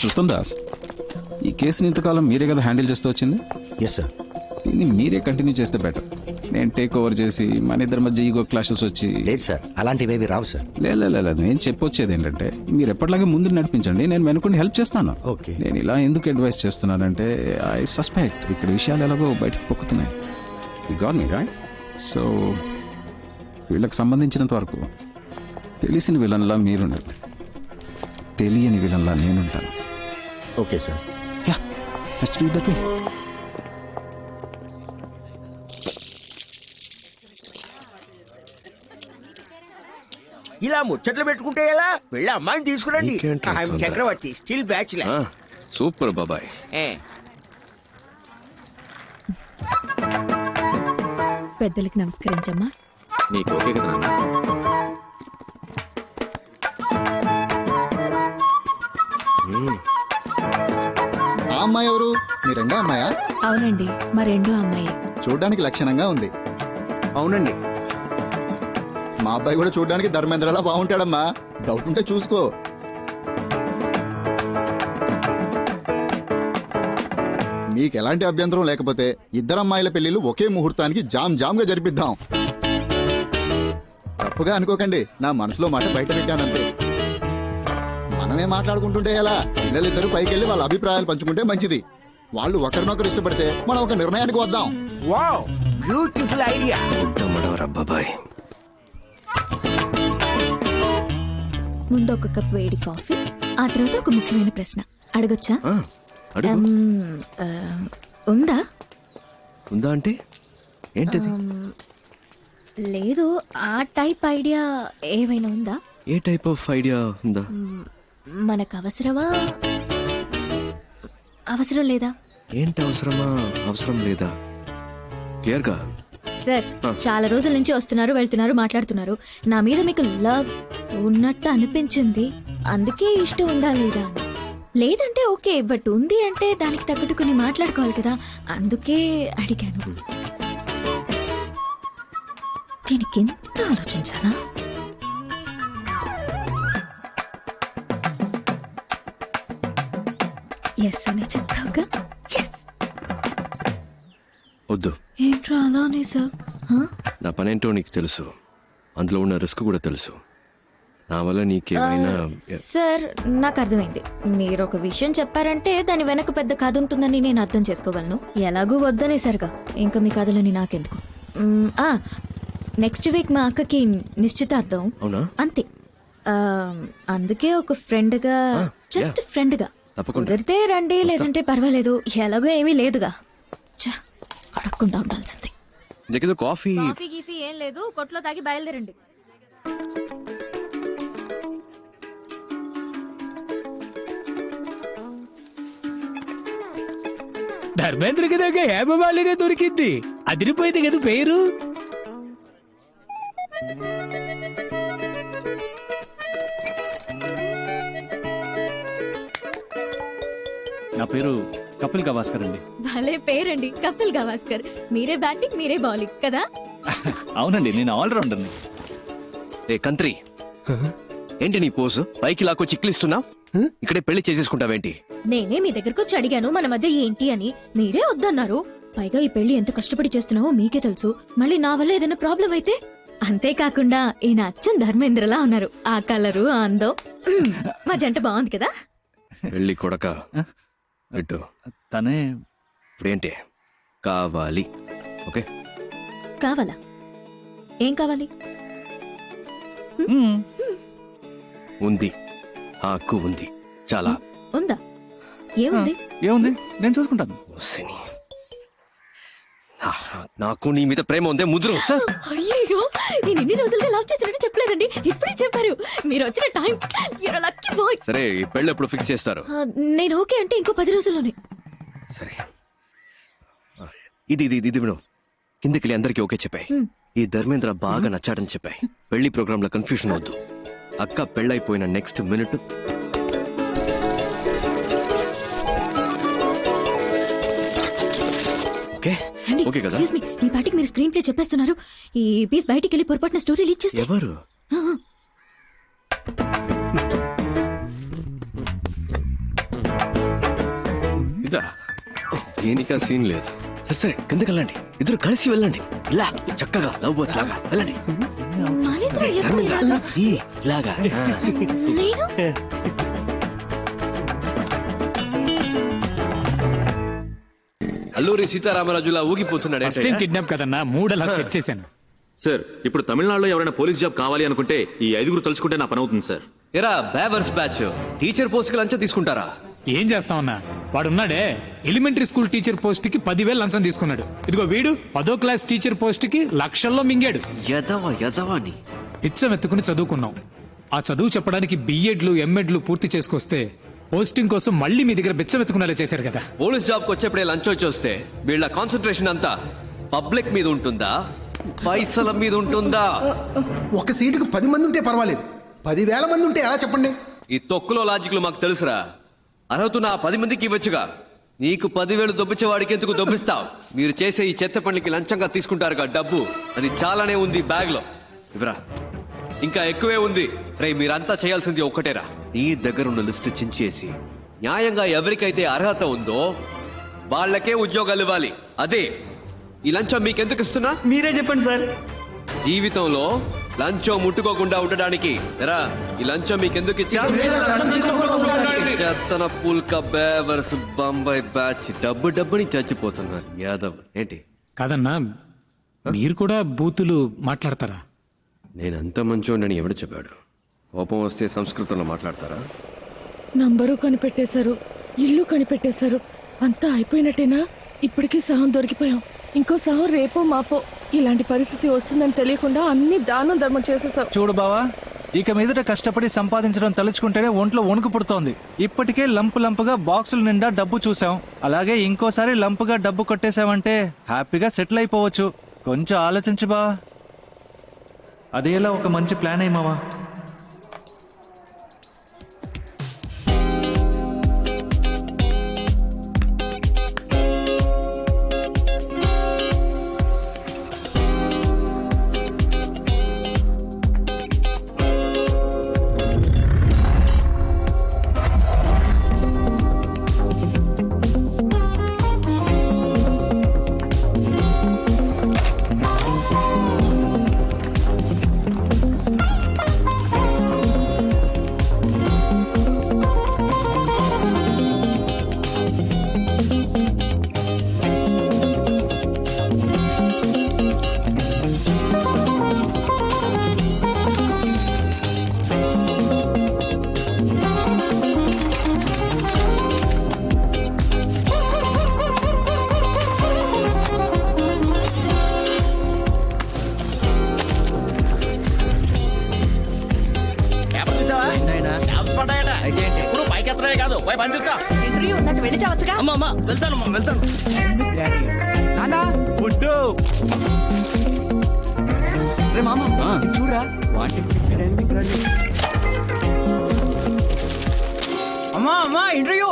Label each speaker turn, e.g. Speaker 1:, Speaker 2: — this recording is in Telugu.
Speaker 1: మిస్టర్ ఉత్తమ్ దాస్, ఈ కేసుని ఇంతకాలం మీరే కదా హ్యాండిల్ చేస్తూ వచ్చింది?
Speaker 2: Yes sir.
Speaker 1: దీన్ని మీరే కంటిన్యూ చేస్తే బెటర్. నేను టేక్ ఓవర్ చేసి మన ఇద్దరి మధ్య ఈగో క్లాషెస్ వచ్చి.
Speaker 2: లేదు సార్, అలాంటివేవి రావు సార్.
Speaker 1: లేదు, నేను చెప్పొచ్చేది ఏంటంటే మీరు ఎప్పటిలాగే ముందు నడిపించండి, నేను వెనుకుండి హెల్ప్ చేస్తాను.
Speaker 2: ఓకే.
Speaker 1: నేను ఇలా ఎందుకు అడ్వైస్ చేస్తున్నానంటే ఐ సస్పెక్ట్ ఇక్కడ విషయాలు ఎలాగో బయటకు పొక్కుతున్నాయి. You got me right? So వీళ్ళకి సంబంధించినంత వరకు తెలిసిన విలన్లా మీరుండండి, తెలియని విలన్లా నేనుంటాను.
Speaker 2: Okay sir.
Speaker 1: Yeah, let's do that way.
Speaker 3: ఇలా ముచ్చట్లు పెట్టుకుంటే ఎలా? వెళ్ళి అమ్మాయిని తీసుకురండి. చక్రవర్తి స్టిల్ బ్యాచులర్.
Speaker 4: సూపర్ బాబాయ్.
Speaker 5: పెద్దలకి నమస్కరించమ్మా.
Speaker 4: నీకు ఓకే కదా నాన్న?
Speaker 6: ఆ అమ్మాయి ఎవరు? మీ రెండో అమ్మాయా?
Speaker 5: అవునండి, మా రెండో అమ్మాయి.
Speaker 6: చూడ్డానికి లక్షణంగా ఉంది.
Speaker 2: అవునండి.
Speaker 6: మా అబ్బాయి కూడా చూడ్డానికి ధర్మేంద్రలా బాగుంటాడమ్మా. డౌట్ ఉంటే చూసుకో. మీకు ఎలాంటి అభ్యంతరం లేకపోతే ఇద్దరు అమ్మాయిల పెళ్లిళ్ళు ఒకే ముహూర్తానికి జామ్ గా జరిపిద్దాం. తప్పుగా అనుకోకండి, నా మనసులో మాట బయట పెట్టానంతే. మనమే మాట్లాడుకుంటుంటే ఎలా? పిల్లలిద్దరూ పైకెళ్ళి వాళ్ళ అభిప్రాయాలు పంచుకుంటే మంచిది. వాళ్ళు ఒకరినొకరు ఇష్టపడితే మనం ఒక నిర్ణయానికి వద్దాం.
Speaker 3: Wow, beautiful idea.
Speaker 4: బాబాయ్,
Speaker 5: ముందు ఒక కప్ వేడి కాఫీ, ఆ తర్వాత ఒక ముఖ్యమైన ప్రశ్న అడగొచ్చా? ఉందా?
Speaker 4: ఉందా అంటే ఏంటిది?
Speaker 5: లేదు, ఆ టైప్ ఐడియా ఏమైనా ఉందా?
Speaker 4: ఏ టైప్ ఆఫ్ ఐడియా ఉందా?
Speaker 5: మనకు అవసరమా, అవసరం లేదా?
Speaker 4: ఏంటి అవసరమా, అవసరం లేదా? క్లియర్ గా
Speaker 5: సార్, చాలా రోజుల నుంచి వస్తున్నారు, వెళ్తున్నారు, మాట్లాడుతున్నారు. నా మీద మీకు లవ్ ఉన్నట్టు అనిపించింది, అందుకే ఇష్టం ఉందా లేదా? లేదంటే ఓకే, బట్ ఉంది అంటే దానికి తగ్గట్టు కొన్ని మాట్లాడుకోవాలి కదా, అందుకే అడిగాను. దీనికి ఎంత ఆలోచించానా? ఎస్ అని చెప్తావుగా? ఎస్.
Speaker 4: వద్దు.
Speaker 5: ఏంట్రా అలానే సార్?
Speaker 4: నా పనేంటో నీకు తెలుసు, అందులో ఉన్న రిస్క్ కూడా తెలుసు. నా వల్ల నీకేమైనా.
Speaker 5: సార్, నాకు అర్థమైంది. మీరు ఒక విషయం చెప్పారంటే దాని వెనక పెద్ద కథ ఉంటుందని నేను అర్థం చేసుకోగలను. ఎలాగూ వద్దనేసరిగా ఇంకా మీ కథలని నాకెందుకు. నెక్స్ట్ వీక్ మా అక్కకి నిశ్చితార్థం.
Speaker 4: అవునా?
Speaker 5: అంతే. అందుకే ఒక ఫ్రెండ్గా, జస్ట్ ఫ్రెండ్గా కుదిరితే రండి, లేదంటే పర్వాలేదు, ఎలాగో ఏమీ లేదుగా. అడగకుండా ఉండాల్సింది.
Speaker 4: కాఫీ
Speaker 5: గీఫీ ఏం లేదు, కొట్లో తాగి బయలుదేరండి.
Speaker 7: ధర్మేంద్రకి దగ్గర హేమమాలినే దొరికింది, అదిరిపోయింది కదా పేరు.
Speaker 8: నా పేరు కపిల్ గవాస్కర్ అండి.
Speaker 5: భలే పేరండి, కపిల్ గవాస్కర్. మీరే బ్యాటింగ్, మీరే బౌలింగ్ కదా?
Speaker 8: అవునండి, నేను ఆల్రౌండర్.
Speaker 4: ఏ కంత్రి, ఏంటి నీ పోసు? పైకి లాక్కో చిక్లిస్తున్నా, ఇక్కడే పెళ్లి చేసేసుకుంటావేంటి?
Speaker 5: నేనే మీ దగ్గరకు వచ్చి అడిగాను మన మధ్య ఏంటి అని, మీరే వద్దన్నారు. పైగా ఈ పెళ్లి ఎంత కష్టపడి చేస్తున్నావో మీకే తెలుసు. మళ్ళీ నా వల్ల ఏదైనా ప్రాబ్లం అయితే? అంతేకాకుండా ఈయన అచ్చం ధర్మేంద్రలా ఉన్నారు. ఆ కలరు, ఆ అందం, మా జంట బాగుంది కదా?
Speaker 4: పెళ్లి కొడక ఇటు
Speaker 8: తనే.
Speaker 4: ఇప్పుడేంటి కావాలి? ఓకే,
Speaker 5: కావాలా? ఏం కావాలి?
Speaker 4: ఉంది, హక్కు ఉంది. చాలా
Speaker 5: ఉందా? ఏముంది?
Speaker 8: ఏముంది, నేను చూసుకుంటాను.
Speaker 4: నాకు నీ మీద ప్రేమ ఉందే ముద్ర.
Speaker 5: అయ్యో, నేను ఇన్ని రోజులుగా లవ్ చేసినట్టు చెప్పలేదండి, ఇప్పుడే చెప్పారు. మీరు వచ్చిన టైం, యూర్ లక్కీ బాయ్.
Speaker 4: సరే, ఈ పెళ్లి ఎప్పుడు ఫిక్స్ చేస్తారు?
Speaker 5: నేను ఓకే అంటే ఇంకో 10 రోజుల్లోనే.
Speaker 4: సరే, ఇది ఇది ఇది విను. కిందకి అందరికి ఓకే చెప్పాయి. ఈ ధర్మేంద్ర బాగా నచ్చాడని చెప్పాయి. పెళ్లి ప్రోగ్రామ్ లో కన్ఫ్యూషన్ వద్దు. అక్క పెళ్ళైపోయిన నెక్స్ట్ మినిట్ ఓకే కదా?
Speaker 5: ఎక్స్క్యూజ్ మీ, మీ పాటికి మీరు స్క్రీన్ ప్లే చెప్పేస్తున్నారు. ఈ పీస్ బయటికి వెళ్ళి పొరపాటున స్టోరీ లీక్ చేస్తే
Speaker 4: ఎవరు? కింద దేనికా సీన్ లేదు. సరే సరే కిందకి వెళ్ళండి, ఇద్దరు కలిసి వెళ్ళండి. ఇలా చక్కగా లవ్ బర్డ్స్ లాగా వెళ్ళండి.
Speaker 5: మనిద్దరం ఎప్పుడు
Speaker 4: ధర్మేంద్ర,
Speaker 5: ఇలాగా?
Speaker 4: ఇలాగా
Speaker 5: నేను
Speaker 4: అల్లూరి సీతారామరాజులా ఊగిపోతున్నాడు.
Speaker 7: ఫస్ట్ టైం కిడ్నాప్ కదన్నా, మూడలా సెట్ చేశాను.
Speaker 9: సార్ ఇప్పుడు తమిళనాడులో ఎవరైనా పోలీస్ జాబ్ కావాలి అనుకుంటే ఈ 5 తలుచుకుంటే నా పని అవుతుంది సార్.
Speaker 4: ఎరా బేవర్స్ బ్యాచ్, టీచర్ పోస్ట్ కి లంచం తీసుకుంటారా?
Speaker 7: ఏం చేస్తామన్నా, వాడున్నాడే ఎలిమెంటరీ స్కూల్ టీచర్ పోస్ట్ కి 10,000 లంచం తీసుకున్నాడు. ఇదిగో వీడు 10వ క్లాస్ టీచర్ పోస్ట్ కి లక్షల్లో మింగాడు.
Speaker 4: యదవని
Speaker 7: పిచ్చం ఎత్తుకుని చదువుకున్నాం. ఆ చదువు చెప్పడానికి బిఎడ్లు ఎంఎడ్లు పూర్తి చేసుకొస్తే పోస్టింగ్ కోసం మళ్ళీ మీ దగ్గర బిచ్చం ఎత్తుకునేలా చేశారు కదా.
Speaker 4: పోలీస్ జాబ్ కి వచ్చేప్పుడే లంచం వచ్చి వస్తే వీళ్ళ కాన్సన్ట్రేషన్ అంతా పబ్లిక్ మీద ఉంటుందా, పైసల మీద ఉంటుందా?
Speaker 10: ఒక సీటుకు 10 మంది ఉంటే పర్వాలేదు, 10,000 మంది ఉంటే ఎలా చెప్పండి?
Speaker 4: ఈ తొక్కులో లాజిక్లు మాకు తెలుసురా. అర్హత నా 10 మందికి ఇవ్వచ్చుగా. నీకు 10,000 దొబ్బించేవాడికి ఎందుకు దొబ్బిస్తావు? మీరు చేసే ఈ చెత్త పనులకి లంచంగా తీసుకుంటారుగా డబ్బు, అది చాలానే ఉంది బ్యాగ్ లో. ఇవరా, ఇంకా ఎక్కువే ఉంది. రే మీరంతా చేయాల్సింది ఒక్కటేరా, నీ దగ్గర ఉన్న లిస్టు చించేసి న్యాయంగా ఎవరికైతే అర్హత ఉందో వాళ్ళకే ఉద్యోగాలు ఇవ్వాలి. అదే ఈ లంచం మీకెందుకు ఇస్తున్నా
Speaker 8: మీరే చెప్పండి సార్.
Speaker 4: జీవితంలో లంచం ముట్టుకోకుండా ఉండడానికి. ఎరా ఈ లంచం మీకెందుకు ఇచ్చా? చెత్తన పుల్క బేవర్స్ బొంబాయి బ్యాచ్ డబ్బుని చచ్చిపోతున్నారు యాదవ్. ఏంటి
Speaker 7: కాదన్నా, మీరు కూడా బూతులు మాట్లాడతారా?
Speaker 4: నేనంత మంచోడని ఎవడు చెప్పాడు? కోపం వస్తే సంస్కృతంలో మాట్లాడతారా?
Speaker 11: నంబరు కనిపెట్టేశారు, ఇల్లు కనిపెట్టేశారు, అంతా అయిపోయినట్టేనా? ఇప్పటికీ సహం దొరికిపోయాం. ఇంకో సహం రేపో మాపో. ఇలాంటి పరిస్థితి వస్తుందని తెలియకుండా అన్ని దానం ధర్మం చేసేసాం.
Speaker 8: చూడు బావా, ఇక మీదట కష్టపడి సంపాదించడం తలుచుకుంటేనే ఒంట్లో వణుకు పుడుతోంది. ఇప్పటికే లంపుగా బాక్సుల నిండా డబ్బు చూసాం. అలాగే ఇంకోసారి లంపుగా డబ్బు కొట్టేశావంటే హ్యాపీగా సెటిల్ అయిపోవచ్చు. కొంచెం ఆలోచించు బావా. అదేలా ఒక మంచి ప్లాన్ అయ్యి మావా.
Speaker 11: ఇంటర్వ్యూ ఉందంటే వెళ్ళి చావచ్చుగా.
Speaker 3: వెళ్తాను.
Speaker 8: చూడరా
Speaker 3: అమ్మా ఇంటర్వ్యూ.